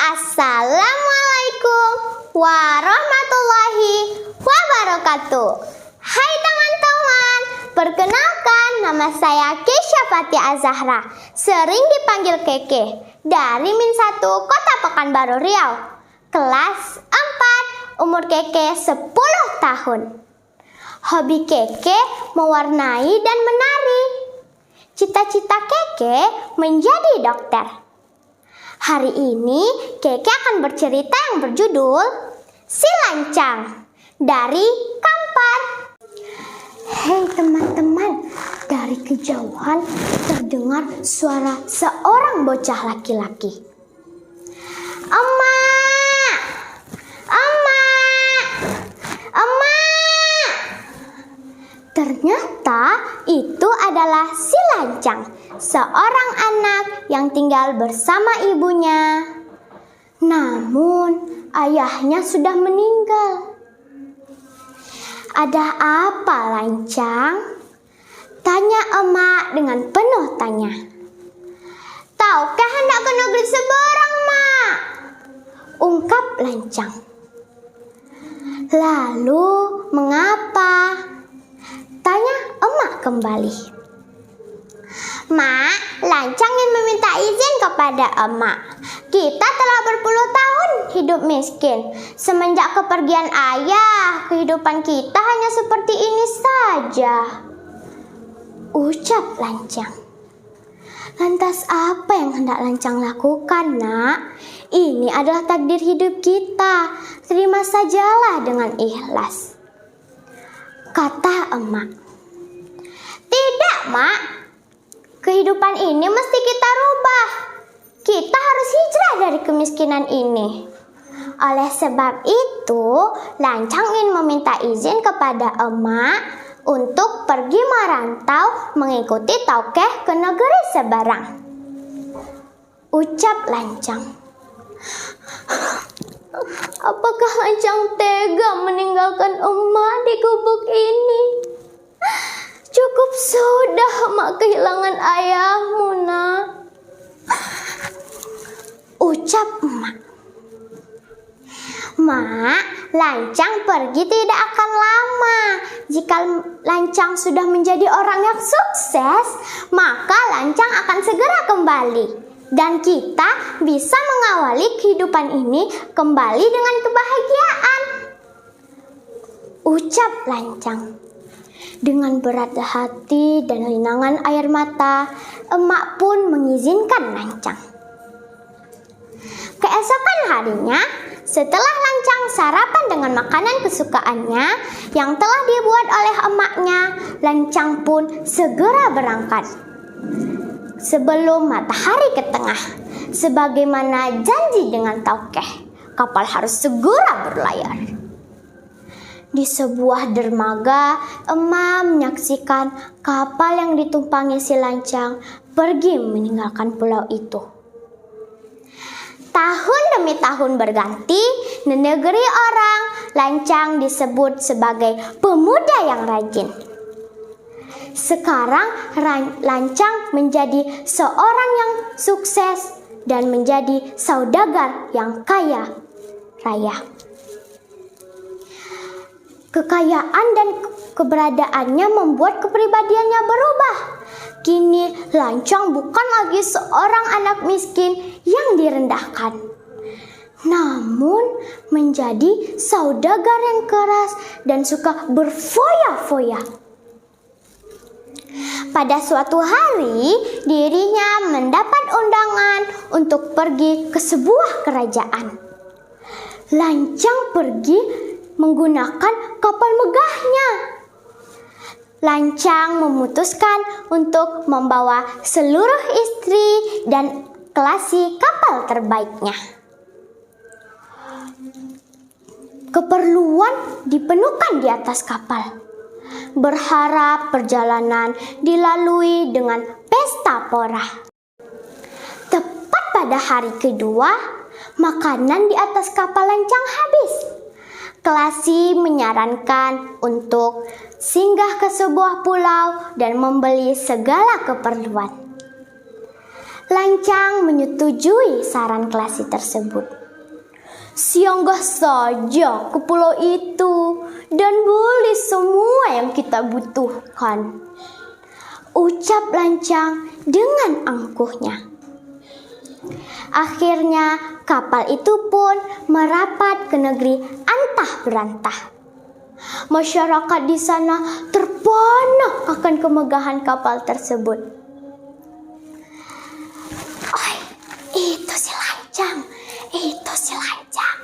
Assalamualaikum warahmatullahi wabarakatuh. Hai teman-teman, perkenalkan nama saya Keisha Fatia Azahra, sering dipanggil Keke, dari Min 1 Kota Pekanbaru Riau. Kelas 4, umur Keke 10 tahun. Hobi Keke mewarnai dan menari. Cita-cita Keke menjadi dokter. Hari ini Keke akan bercerita yang berjudul Si Lancang dari Kampar. Hei teman-teman, dari kejauhan terdengar suara seorang bocah laki-laki. Emak! Emak! Emak! Ternyata itu adalah si Lancang, seorang anak yang tinggal bersama ibunya. Namun ayahnya sudah meninggal. Ada apa, Lancang? Tanya emak dengan penuh tanya. Tahukah hendak ke negeri seberang, Mak? Ungkap Lancang. Lalu mengapa? Tanya emak kembali. Mak, Lancang ingin meminta izin kepada emak. Kita telah berpuluh tahun hidup miskin. Semenjak kepergian ayah, kehidupan kita hanya seperti ini saja. Ucap Lancang. Lantas apa yang hendak Lancang lakukan, Nak? Ini adalah takdir hidup kita. Terima sajalah dengan ikhlas. Kata emak. Tidak, Mak. Kehidupan ini mesti kita rubah. Kita harus hijrah dari kemiskinan ini. Oleh sebab itu, Lancang ingin meminta izin kepada emak untuk pergi merantau mengikuti Taukeh ke negeri seberang. Ucap Lancang. Apakah Lancang tega meninggalkan emak di gubuk ini? Cukup sudah emak kehilangan ayahmu, Nak. Ucap emak. Mak, Lancang pergi tidak akan lama. Jika Lancang sudah menjadi orang yang sukses, maka Lancang akan segera kembali. Dan kita bisa mengawali kehidupan ini kembali dengan kebahagiaan. Ucap Lancang. Dengan berat hati dan linangan air mata, emak pun mengizinkan Lancang. Keesokan harinya, setelah Lancang sarapan dengan makanan kesukaannya yang telah dibuat oleh emaknya, Lancang pun segera berangkat. Sebelum matahari ke tengah, sebagaimana janji dengan Taukeh, kapal harus segera berlayar. Di sebuah dermaga, emak menyaksikan kapal yang ditumpangi si Lancang pergi meninggalkan pulau itu. Tahun demi tahun berganti, di negeri orang, Lancang disebut sebagai pemuda yang rajin. Sekarang Lancang menjadi seorang yang sukses dan menjadi saudagar yang kaya raya. Kekayaan dan keberadaannya membuat kepribadiannya berubah. Kini Lancang bukan lagi seorang anak miskin yang direndahkan, namun menjadi saudagar yang keras dan suka berfoya-foya. Pada suatu hari, dirinya mendapat undangan untuk pergi ke sebuah kerajaan. Lancang pergi menggunakan kapal megahnya. Lancang memutuskan untuk membawa seluruh istri dan kelasi kapal terbaiknya. Keperluan dipenuhkan di atas kapal. Berharap perjalanan dilalui dengan pesta pora. Tepat pada hari kedua, makanan di atas kapal Lancang habis. Kelasi menyarankan untuk singgah ke sebuah pulau dan membeli segala keperluan. Lancang menyetujui saran Kelasi tersebut. Singgah saja ke pulau itu dan beli semua yang kita butuhkan, ucap Lancang dengan angkuhnya. Akhirnya kapal itu pun merapat ke negeri antah berantah. Masyarakat di sana terpana akan kemegahan kapal tersebut. "Oi, itu si Lancang, itu si Lancang,"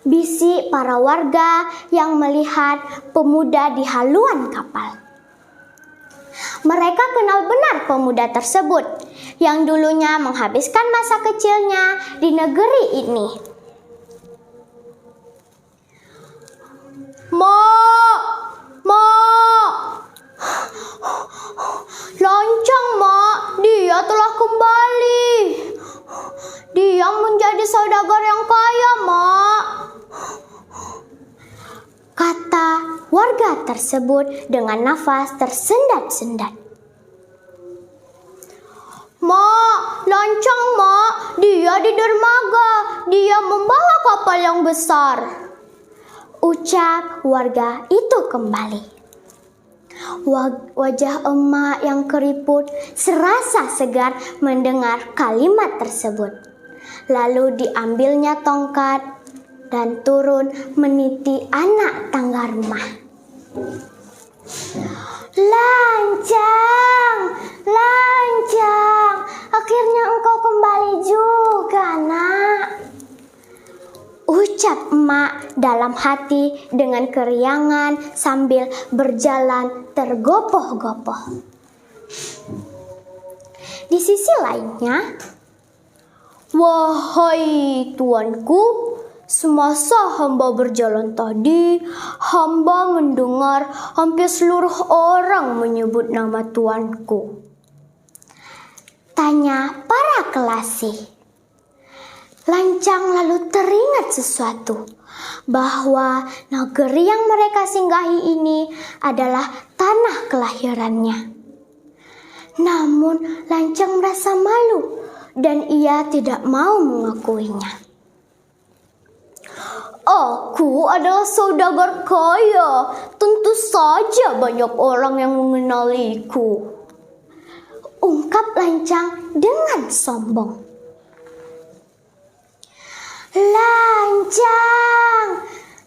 bisik para warga yang melihat pemuda di haluan kapal. Mereka kenal benar pemuda tersebut yang dulunya menghabiskan masa kecilnya di negeri ini. "Mak, Mak, Lancang, Mak, dia telah kembali. Dia menjadi saudagar yang kaya, Mak," kata warga tersebut dengan nafas tersendat-sendat. "Mak, Lancang, Mak, dia di dermaga. Dia membawa kapal yang besar," ucap warga itu kembali. Wajah emak yang keriput serasa segar mendengar kalimat tersebut. Lalu diambilnya tongkat dan turun meniti anak tangga rumah. "Lancang, Lancang, akhirnya engkau kembali juga, Nak," ucap emak dalam hati dengan keriangan sambil berjalan tergopoh-gopoh. Di sisi lainnya, "Wahai tuanku, semasa hamba berjalan tadi, hamba mendengar hampir seluruh orang menyebut nama tuanku," tanya para Kelasi. Lancang lalu teringat sesuatu, bahwa negeri yang mereka singgahi ini adalah tanah kelahirannya. Namun Lancang merasa malu dan ia tidak mau mengakuinya. "Aku adalah saudagar kaya, tentu saja banyak orang yang mengenaliku," ungkap Lancang dengan sombong. "Lancang,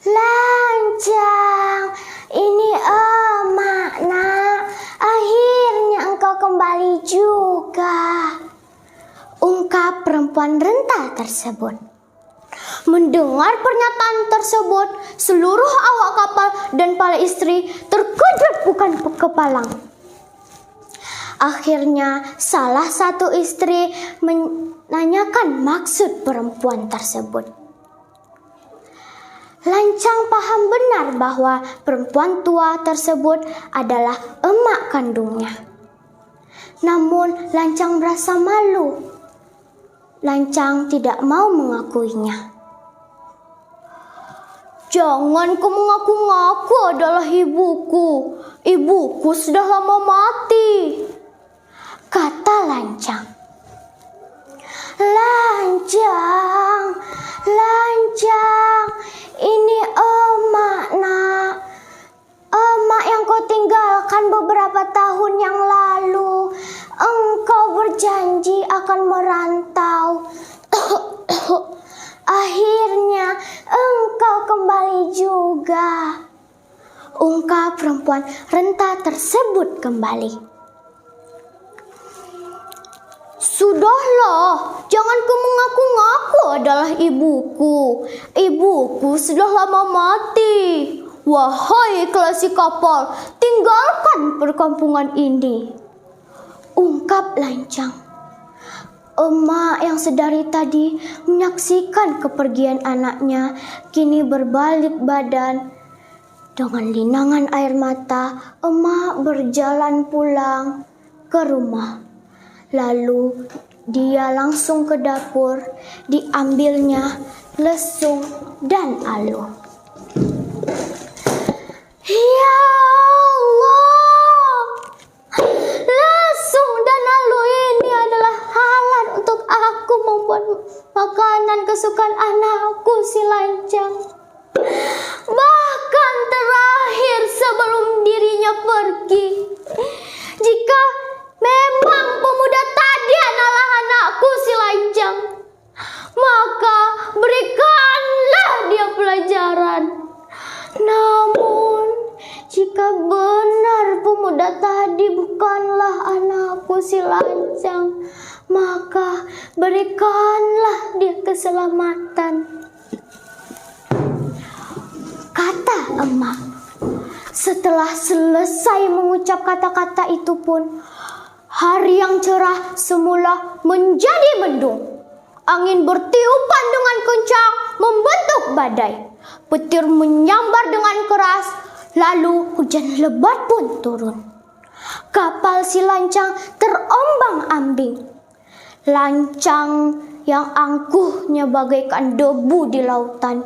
Lancang, ini emak, Nak. Akhirnya engkau kembali juga," ungkap perempuan renta tersebut. Mendengar pernyataan tersebut, seluruh awak kapal dan para istri terkejut bukan kepalang. Akhirnya salah satu istri menanyakan maksud perempuan tersebut. Lancang paham benar bahwa perempuan tua tersebut adalah emak kandungnya. Namun Lancang merasa malu. Lancang tidak mau mengakuinya. "Jangan kau mengaku-ngaku adalah ibuku. Ibuku sudah lama mati," kata Lancang. "Lancang, Lancang, ini emak, Nak. Emak yang kau tinggalkan beberapa tahun yang lalu. Engkau berjanji akan merantau. Akhirnya engkau kembali juga," ungkap perempuan renta tersebut kembali. "Sudahlah, jangan kau mengaku-ngaku adalah ibuku. Ibuku sudah lama mati. Wahai Kelasi kapal, tinggalkan perkampungan ini," ungkap Lancang. Emak yang sedari tadi menyaksikan kepergian anaknya kini berbalik badan. Dengan linangan air mata, emak berjalan pulang ke rumah. Lalu dia langsung ke dapur, diambilnya lesung dan alu. Ya Allah, lesung dan alu ini adalah membuat makanan kesukaan anakku si Lancang. Bahkan terakhir sebelum dirinya pergi, jika memang pemuda tadi adalah anakku si Lancang, maka berikanlah dia pelajaran. Namun jika benar pemuda tadi bukanlah anakku si Lancang, maka berikanlah dia keselamatan. Kata emak. Setelah selesai mengucap kata-kata itu pun, hari yang cerah semula menjadi mendung. Angin bertiupan dengan kencang membentuk badai. Petir menyambar dengan keras, lalu hujan lebat pun turun. Kapal si Lancang terombang-ambing. Lancang yang angkuhnya bagaikan debu di lautan,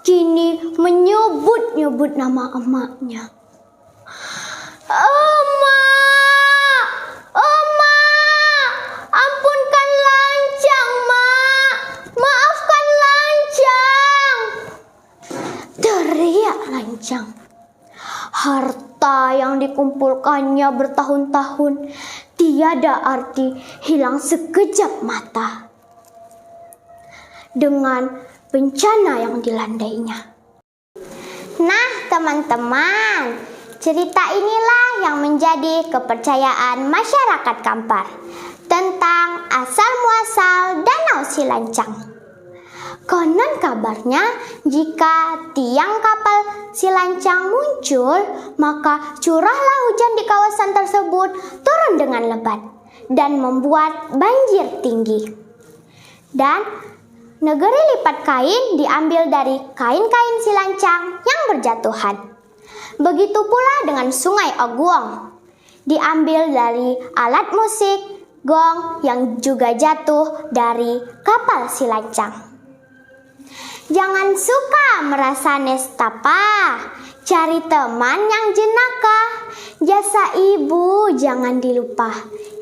kini menyebut-nyebut nama emaknya. Emak, emak, ampunkan Lancang, mak, maafkan Lancang, teriak Lancang. Harta yang dikumpulkannya bertahun-tahun tiada arti hilang sekejap mata dengan bencana yang dilandainya. Nah teman-teman, cerita inilah yang menjadi kepercayaan masyarakat Kampar tentang asal-muasal Danau si Lancang. Konon kabarnya jika tiang kapal si Lancang muncul, maka curahlah hujan di kawasan tersebut turun dengan lebat dan membuat banjir tinggi. Dan negeri lipat kain diambil dari kain-kain si Lancang yang berjatuhan. Begitu pula dengan sungai Oguong, diambil dari alat musik gong yang juga jatuh dari kapal si Lancang. Jangan suka merasa nestapa, cari teman yang jenaka. Jasa ibu jangan dilupa,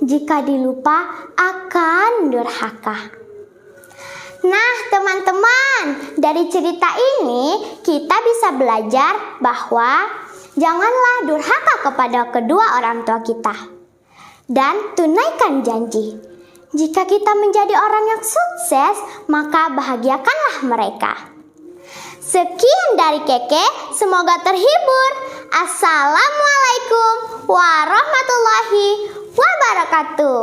jika dilupa akan durhaka. Nah teman-teman, dari cerita ini kita bisa belajar bahwa janganlah durhaka kepada kedua orang tua kita. Dan tunaikan janji. Jika kita menjadi orang yang sukses, maka bahagiakanlah mereka. Sekian dari Keke, semoga terhibur. Assalamualaikum warahmatullahi wabarakatuh.